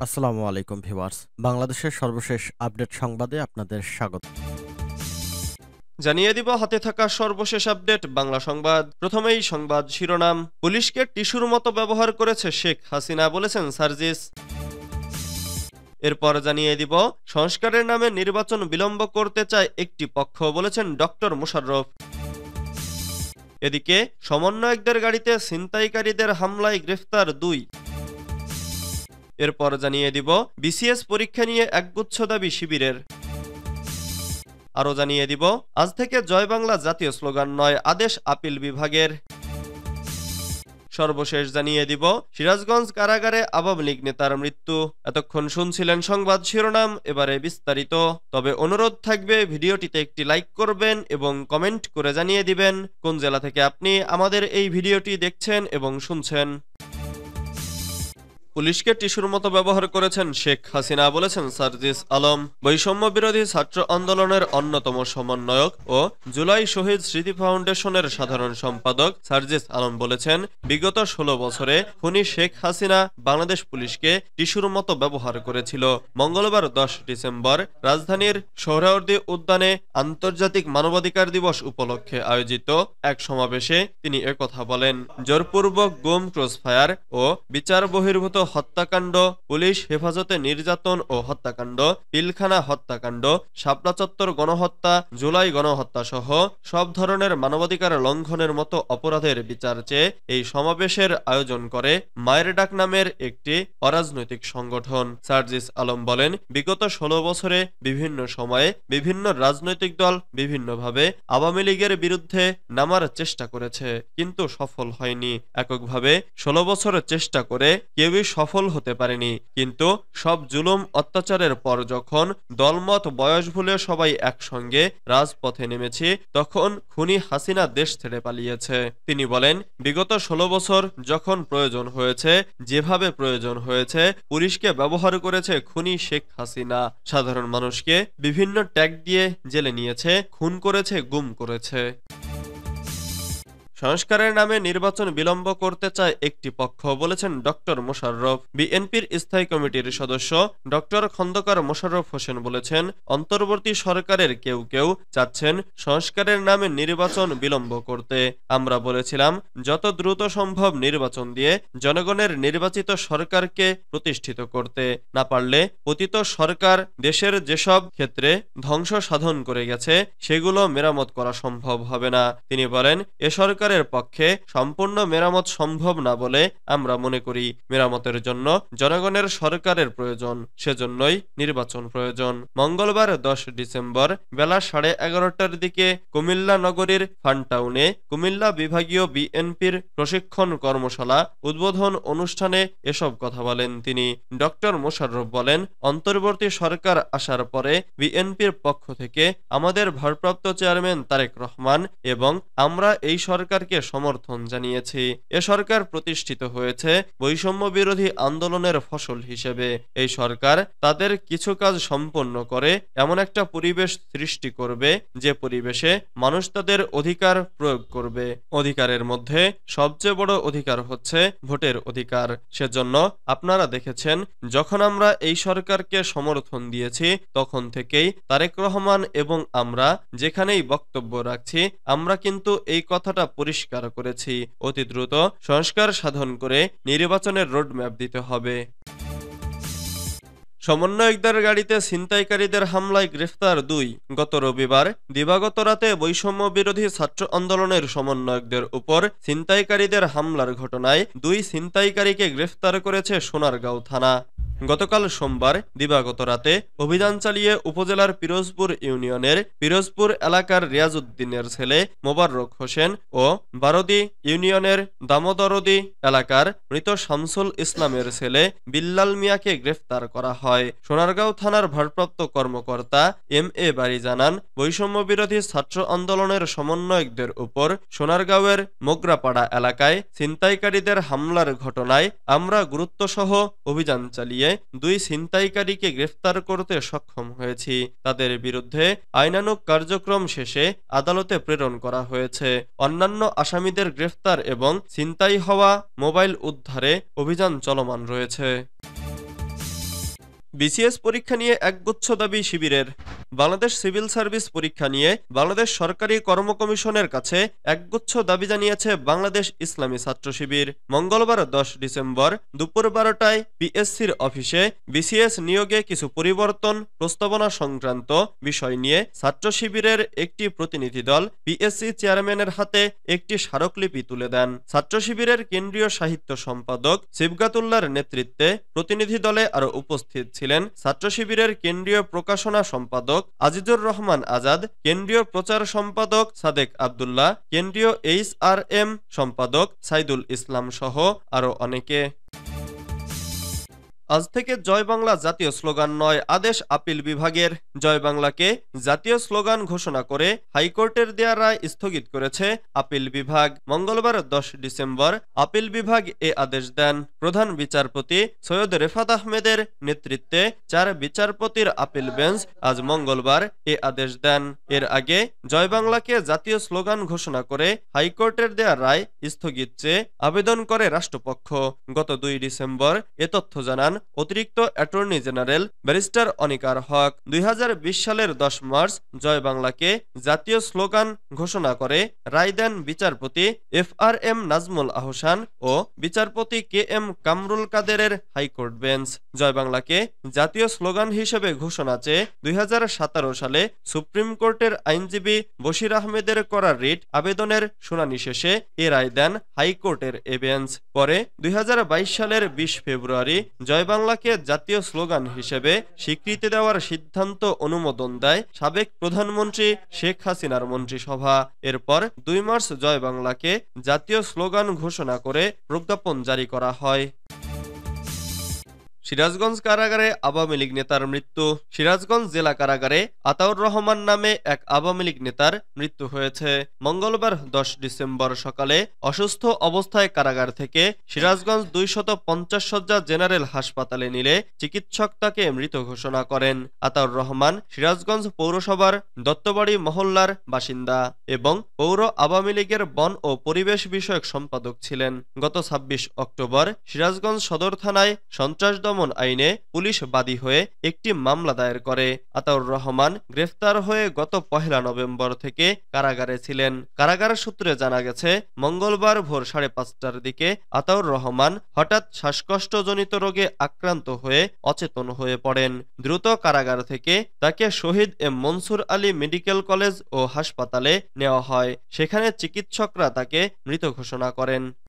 আসসালামু আলাইকুম ভিউয়ার্স। বাংলাদেশের সর্বশেষ আপডেট সংবাদে আপনাদের স্বাগত। জানিয়ে দিব হাতে থাকা সর্বশেষ আপডেট বাংলা সংবাদ। প্রথমেই সংবাদ শিরোনাম। পুলিশকে টিস্যুর মতো ব্যবহার করেছে শেখ হাসিনা, বলেছেন সার্জিস। এরপর জানিয়ে দিব সংস্কারের নামে নির্বাচন বিলম্ব করতে চায় একটি পক্ষ, বলেছেন ডক্টর মোশাররফ। এদিকে সমন্বয়কদের গাড়িতে ছিনতাইকারীদের হামলায় গ্রেফতার 2। এরপর জানিয়ে দিব বিসিএস পরীক্ষা নিয়ে একগুচ্ছ দাবি শিবিরের। আরও জানিয়ে দিব আজ থেকে জয় বাংলা জাতীয় স্লোগান নয়, আদেশ আপিল বিভাগের। সর্বশেষ জানিয়ে দিব সিরাজগঞ্জ কারাগারে আওয়ামী লীগ নেতার মৃত্যু। এতক্ষণ শুনছিলেন সংবাদ শিরোনাম, এবারে বিস্তারিত। তবে অনুরোধ থাকবে ভিডিওটিতে একটি লাইক করবেন এবং কমেন্ট করে জানিয়ে দিবেন কোন জেলা থেকে আপনি আমাদের এই ভিডিওটি দেখছেন এবং শুনছেন। পুলিশকে টিস্যুর মতো ব্যবহার করেছেন শেখ হাসিনা, বলেছেন সার্জিস আলম। বৈষম্য বিরোধী ছাত্র আন্দোলনের অন্যতম সমন্বয়ক ও জুলাই শহীদ স্মৃতি ফাউন্ডেশনের সাধারণ সম্পাদক সার্জিস আলম বলেছেন, বিগত 16 বছরে খুনি শেখ হাসিনা বাংলাদেশ পুলিশকে টিস্যুর মতো ব্যবহার করেছিল। মঙ্গলবার 10 ডিসেম্বর রাজধানীর সোহরাওয়ার্দী উদ্যানে আন্তর্জাতিক মানবাধিকার দিবস উপলক্ষে আয়োজিত এক সমাবেশে তিনি একথা বলেন। জোরপূর্বক গুম, ক্রসফায়ার ও বিচার বহির্ভূত হত্যাকাণ্ড, পুলিশ হেফাজতে নির্যাতন ও হত্যাকাণ্ড, পিলখানা হত্যাকাণ্ড, শাপলা চত্বর গণহত্যা, জুলাই গণহত্যা সহ সব ধরনের মানবাধিকার লঙ্ঘনের মতো অপরাধের বিচার চেয়ে এই সমাবেশের আয়োজন করে মায়ের ডাক নামের একটি অরাজনৈতিক সংগঠন। সার্জিস আলম বলেন, বিগত 16 বছরে বিভিন্ন সময়ে বিভিন্ন রাজনৈতিক দল বিভিন্নভাবে আওয়ামী লীগের বিরুদ্ধে নামার চেষ্টা করেছে, কিন্তু সফল হয়নি। এককভাবে 16 বছর চেষ্টা করে কেউই সফল হতে পারেনি, কিন্তু সব জুলুম অত্যাচারের পর যখন দলমত বয়স ভুলে সবাই একসঙ্গে রাজপথে নেমেছি, তখন খুনি হাসিনা দেশ ছেড়ে পালিয়েছে। তিনি বলেন, বিগত 16 বছর যখন প্রয়োজন হয়েছে, যেভাবে প্রয়োজন হয়েছে, পুলিশকে ব্যবহার করেছে খুনি শেখ হাসিনা। সাধারণ মানুষকে বিভিন্ন ট্যাগ দিয়ে জেলে নিয়েছে, খুন করেছে, গুম করেছে। সংস্কারের নামে নির্বাচন বিলম্ব করতে চায় একটি পক্ষ, বলেছেন ডক্টর মোশাররফ। বিএনপির স্থায়ী কমিটির সদস্য ডক্টর খন্দকার মোশাররফ হোসেন বলেছেন, অন্তর্বর্তী সরকারের কেউ কেউ চাচ্ছেন সংস্কারের নামে নির্বাচন বিলম্ব করতে। আমরা বলেছিলাম, যত দ্রুত সম্ভব নির্বাচন দিয়ে জনগণের নির্বাচিত সরকারকে প্রতিষ্ঠিত করতে। না পারলে পতিত সরকার দেশের যেসব ক্ষেত্রে ধ্বংস সাধন করে গেছে সেগুলো মেরামত করা সম্ভব হবে না। তিনি বলেন, এ সরকারের পক্ষে সম্পূর্ণ মেরামত সম্ভব না বলে আমরা মনে করি। মেরামতের জন্য জনগণের সরকারের প্রয়োজন, সেজন্যই নির্বাচন প্রয়োজন। মঙ্গলবার 10 ডিসেম্বর বেলা 11:30টার দিকে কুমিল্লা নগরীর ফানটাউনে কুমিল্লা বিভাগীয় বিএনপির প্রশিক্ষণ কর্মশালা উদ্বোধন অনুষ্ঠানে এসব কথা বলেন তিনি। ডক্টর মোশাররফ বলেন, অন্তর্বর্তী সরকার আসার পরে বিএনপির পক্ষ থেকে আমাদের ভারপ্রাপ্ত চেয়ারম্যান তারেক রহমান এবং আমরা এই সরকারকে সমর্থন জানিয়েছি। এ সরকার প্রতিষ্ঠিত হয়েছে বৈষম্য বিরোধী আন্দোলনের ফসল হিসেবে। এই সরকার তাদের কিছু কাজ সম্পন্ন করে এমন একটা পরিবেশ সৃষ্টি করবে, যে পরিবেশে মানুষ তাদের অধিকার প্রয়োগ করবে। অধিকারের মধ্যে সবচেয়ে বড় অধিকার হচ্ছে ভোটের অধিকার। সেজন্য আপনারা দেখেছেন, যখন আমরা এই সরকারকে সমর্থন দিয়েছি, তখন থেকেই তারেক রহমান এবং আমরা যেখানেই বক্তব্য রাখছি, আমরা কিন্তু এই কথাটা পরিষ্কার করেছি, অতি দ্রুত সংস্কার সাধন করে নির্বাচনের রোডম্যাপ দিতে হবে। সমন্বয়কদের গাড়িতে ছিনতাইকারীদের হামলায় গ্রেফতার 2। গত রবিবার দিবাগত রাতে বৈষম্য বিরোধী ছাত্র আন্দোলনের সমন্বয়কদের উপর ছিনতাইকারীদের হামলার ঘটনায় 2 ছিনতাইকারীকে গ্রেফতার করেছে সোনারগাঁও থানা। গতকাল সোমবার দিবাগত রাতে অভিযান চালিয়ে উপজেলার পিরোজপুর ইউনিয়নের পিরোজপুর এলাকার রিয়াজউদ্দিনের ছেলে মোবাররক হোসেন ও বারদি ইউনিয়নের দামোদরদি এলাকার মৃত শামসুল ইসলামের ছেলে বিল্লাল মিয়াকে গ্রেফতার করা হয়। সোনারগাঁও থানার ভারপ্রাপ্ত কর্মকর্তা MA বারী জানান, বৈষম্য বিরোধী ছাত্র আন্দোলনের সমন্বয়কদের উপর সোনারগাঁওয়ের মোগরাপাড়া এলাকায় ছিনতাইকারীদের হামলার ঘটনায় আমরা গুরুত্বসহ অভিযান চালিয়ে 2 ছিনতাইকারীকে গ্রেফতার করতে সক্ষম হয়েছি। তাদের বিরুদ্ধে আইনানুগ কার্যক্রম শেষে আদালতে প্রেরণ করা হয়েছে। অন্যান্য আসামিদের গ্রেফতার এবং ছিনতাই হওয়া মোবাইল উদ্ধারে অভিযান চলমান রয়েছে। বিসিএস পরীক্ষা নিয়ে একগুচ্ছ দাবি শিবিরের। বাংলাদেশ সিভিল সার্ভিস পরীক্ষা নিয়ে বাংলাদেশ সরকারি কর্ম কমিশনের কাছে একগুচ্ছ দাবি জানিয়েছে বাংলাদেশ ইসলামী ছাত্র শিবির। মঙ্গলবার 10 ডিসেম্বর দুপুর 12টায় পিএসসির অফিসে বিসিএস নিয়োগে কিছু পরিবর্তন প্রস্তাবনা সংক্রান্ত বিষয় নিয়ে ছাত্র শিবিরের একটি প্রতিনিধি দল পিএসসি চেয়ারম্যানের হাতে একটি স্মারকলিপি তুলে দেন। ছাত্র শিবিরের কেন্দ্রীয় সাহিত্য সম্পাদক সিবগাতুল্লাহর নেতৃত্বে প্রতিনিধি দলে আরও উপস্থিত ছিলেন ছাত্র শিবিরের কেন্দ্রীয় প্রকাশনা সম্পাদক আজিজুর রহমান আজাদ, কেন্দ্রীয় প্রচার সম্পাদক সাদেক আব্দুল্লাহ, কেন্দ্রীয় এইচআরএম সম্পাদক সাইদুল ইসলাম সহ আরও অনেকে। আজ থেকে জয় বাংলা জাতীয় স্লোগান নয়, আদেশ আপিল বিভাগের। জয় বাংলাকে জাতীয় স্লোগান ঘোষণা করে হাইকোর্টের দেয়া রায় স্থগিত করেছে আপিল বিভাগ। মঙ্গলবার 10 ডিসেম্বর আপিল বিভাগ এ আদেশ দেন। প্রধান বিচারপতি সৈয়দ রেফাত আহমেদের নেতৃত্বে 4 বিচারপতির আপিল বেঞ্চ আজ মঙ্গলবার এ আদেশ দেন। এর আগে জয় বাংলাকে জাতীয় স্লোগান ঘোষণা করে হাইকোর্টের দেয়া রায় স্থগিত চেয়ে আবেদন করে রাষ্ট্রপক্ষ। গত 2 ডিসেম্বর এ তথ্য জানান অতিরিক্ত অ্যাটর্নি জেনারেল ব্যারিস্টার অনিকার হক। 2020 সালের 10 মার্চ জয় বাংলাকে জাতীয় স্লোগান ঘোষণা করে রায় দেন বিচারপতি FRM নাজমুল আহসান ও বিচারপতি KM কামরুল কাদেরের হাইকোর্ট বেঞ্চ। জয় বাংলাকে জাতীয় স্লোগান হিসেবে ঘোষণা চেয়ে 2017 সালে সুপ্রিম কোর্টের আইনজীবী বশির আহমেদের করা রিট আবেদনের শুনানি শেষে এ রায় দেন হাইকোর্টের এ বেঞ্চ। পরে 2022 সালের 20 ফেব্রুয়ারি জয় বাংলাকে জাতীয় স্লোগান হিসেবে স্বীকৃতি দেওয়ার সিদ্ধান্ত অনুমোদন দেয় সাবেক প্রধানমন্ত্রী শেখ হাসিনার মন্ত্রিসভা। এরপর 2 মার্চ জয় বাংলাকে জাতীয় স্লোগান ঘোষণা করে প্রজ্ঞাপন জারি করা হয়। সিরাজগঞ্জ কারাগারে আওয়ামী লীগ নেতার মৃত্যু। সিরাজগঞ্জ জেলা কারাগারে আতাউর রহমান নামে এক আওয়ামী লীগ নেতার মৃত্যু হয়েছে। মঙ্গলবার 10 ডিসেম্বর সকালে অসুস্থ অবস্থায় কারাগার থেকে সিরাজগঞ্জ 250 শয্যা জেনারেল হাসপাতালে নিলে চিকিৎসক তাকে মৃত ঘোষণা করেন। আতাউর রহমান সিরাজগঞ্জ পৌরসভার দত্তবাড়ি মহল্লার বাসিন্দা এবং পৌর আওয়ামী লীগের বন ও পরিবেশ বিষয়ক সম্পাদক ছিলেন। গত 26 অক্টোবর সিরাজগঞ্জ সদর থানায় সন্ত্রাস দমন আইনে পুলিশ বাদী হয়ে একটি মামলা দায়ের করে। আতাউর রহমান গ্রেফতার হয়ে গত 1 নভেম্বর থেকে কারাগারে ছিলেন। কারাগার সূত্রে জানা গেছে মঙ্গলবার ভোর 5:30টার দিকে আতাউর রহমান হঠাৎ শ্বাসকষ্টজনিত রোগে আক্রান্ত হয়ে অচেতন হয়ে পড়েন। দ্রুত কারাগার থেকে তাকে Shaheed M Mansur Ali medical college ও হাসপাতালে নেওয়া হয়। সেখানে চিকিৎসকরা তাকে মৃত ঘোষণা করেন।